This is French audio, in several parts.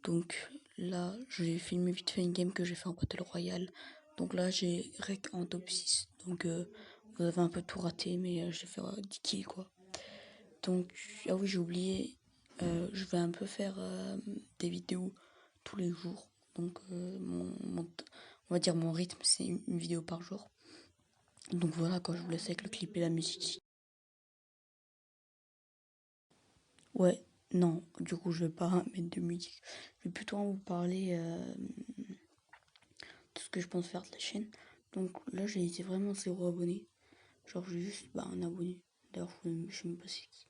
Donc là, j'ai filmé vite fait une game que j'ai fait en Battle Royale. Donc là, j'ai rec en top 6. Donc vous avez un peu tout raté, mais j'ai fait 10 kills quoi. Donc, ah oui, j'ai oublié, je vais un peu faire des vidéos tous les jours. Donc on va dire mon rythme, c'est une vidéo par jour. Donc voilà, quand je vous laisse avec le clip et la musique. Ouais, non, du coup, je vais pas mettre de musique. Je vais plutôt vous parler de ce que je pense faire de la chaîne. Donc là, j'ai été vraiment 0 abonné. Genre, j'ai juste un abonné. D'ailleurs, je sais même pas c'est qui.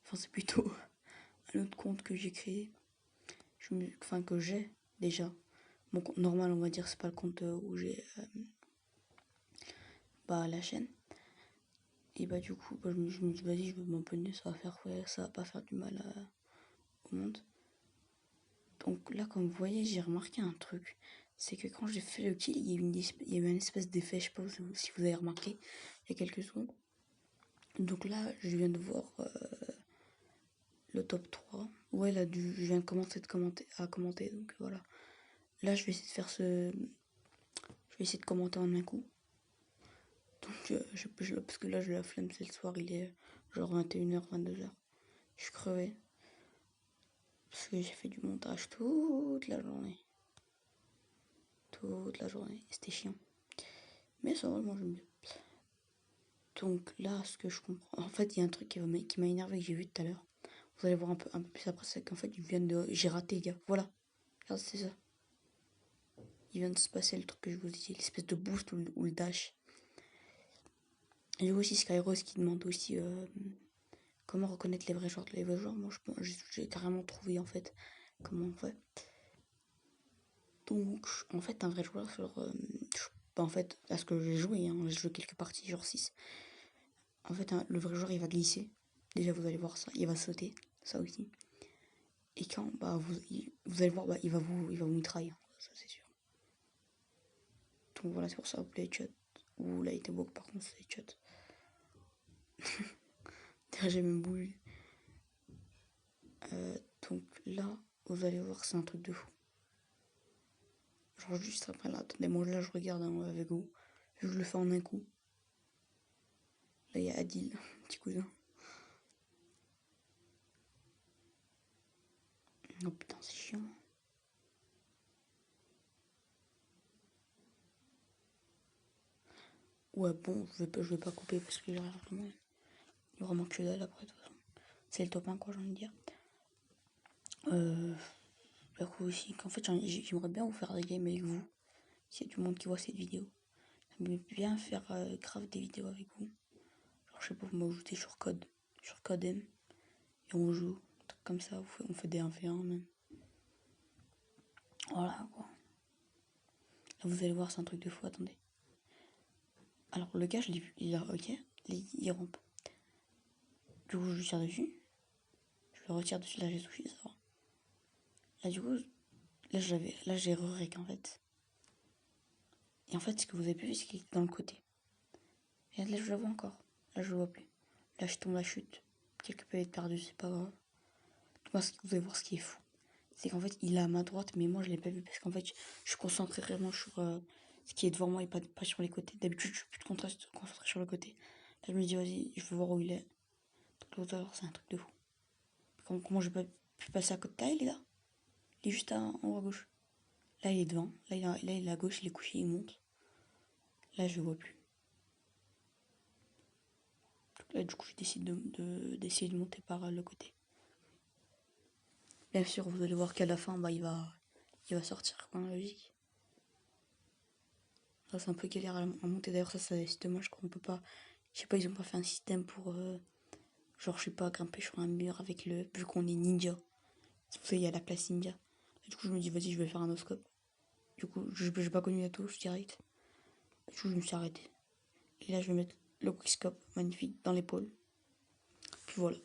Enfin, c'est plutôt un autre compte que j'ai créé. Enfin, que j'ai déjà. Mon compte normal, on va dire, c'est pas le compte où j'ai la chaîne. Et du coup, je me dis, vas-y, je vais m'abonner, ça va pas faire du mal au monde. Donc là, comme vous voyez, j'ai remarqué un truc. C'est que quand j'ai fait le kill, il y a eu une espèce d'effet, je sais pas si vous avez remarqué, il y a quelques secondes. Donc là, je viens de voir le top 3. Ouais, là, je viens de commencer à commenter, donc voilà. Là, je vais essayer de faire je vais essayer de commenter en un coup. Donc, parce que là, j'ai la flemme, c'est le soir, il est genre 21h, 22h. Je suis crevée. Parce que j'ai fait du montage toute la journée. Toute la journée. C'était chiant. Mais ça va, moi j'aime bien. Donc là, ce que je comprends. En fait, il y a un truc qui m'a énervé que j'ai vu tout à l'heure. Vous allez voir un peu plus après, c'est qu'en fait, j'ai raté, les gars. Voilà. Regarde, c'est ça. Il vient de se passer le truc que je vous dis, l'espèce de boost ou le dash. Il y a aussi Skyros qui demande aussi comment reconnaître les vrais joueurs. Les vrais joueurs, moi j'ai carrément trouvé en fait comment on fait. Donc en fait un vrai joueur en fait à ce que j'ai joué, j'ai joué quelques parties, genre 6. En fait le vrai joueur il va glisser. Déjà vous allez voir ça, il va sauter, ça aussi. Et quand vous allez voir, il va vous mitrailler, ça c'est sûr. Donc voilà, c'est pour ça, play chat. Ou là il était beau par contre c'est chat. Déjà j'ai même bougé. Donc là, vous allez voir, c'est un truc de fou. Genre juste après là, attendez, moi là je regarde avec vous. Je le fais en un coup. Là il y a Adil, petit cousin. Oh putain, c'est chiant. Ouais, bon, je vais pas couper parce que il y aura vraiment que dalle après de toute façon. C'est le top 1 quoi, j'ai envie de dire. Bah aussi, qu'en fait j'aimerais bien vous faire des games avec vous. S'il y a du monde qui voit cette vidéo. J'aimerais bien faire grave des vidéos avec vous. Genre je sais pas, vous m'ajoutez sur code M. Et on joue, un truc comme ça, on fait des 1v1 même. Voilà quoi. Là vous allez voir, c'est un truc de fou, attendez. Alors le gars, je l'ai vu, il a ok, il rampe. Du coup je lui tire dessus. Je le retire dessus, là j'ai touché, ça va. Là du coup, là j'ai re-rec en fait. Et en fait ce que vous avez pu voir c'est qu'il était dans le côté. Et là je le vois encore. Là je le vois plus. Là je tombe la chute. Quelques palettes perdues, c'est pas grave. Moi vous allez voir ce qui est fou. C'est qu'en fait il est à ma droite mais moi je l'ai pas vu parce qu'en fait je suis concentré vraiment sur ce qui est devant moi et pas sur les côtés. D'habitude je suis plus concentré sur le côté. Là je me dis vas-y je veux voir où il est. Donc l'autre c'est un truc de fou. Comment j'ai pas pu passer à côté de il est là. Il est juste en haut à gauche. Là il est devant. Là il est à gauche, il est couché, il monte. Là je le vois plus. Donc, là du coup je décide d'essayer de monter par le côté. Bien sûr vous allez voir qu'à la fin il va sortir comme logique. Ça c'est un peu galère à monter. D'ailleurs ça c'est dommage qu'on peut pas. Je sais pas, ils ont pas fait un système pour genre je sais pas grimper sur un mur avec vu qu'on est ninja. C'est pour ça qu'il y a la classe ninja. Et du coup je me dis vas-y je vais faire un no-scope. Du coup j'ai pas connu la touche direct. Du coup je me suis arrêté. Et là je vais mettre le quickscope magnifique dans l'épaule. Puis voilà.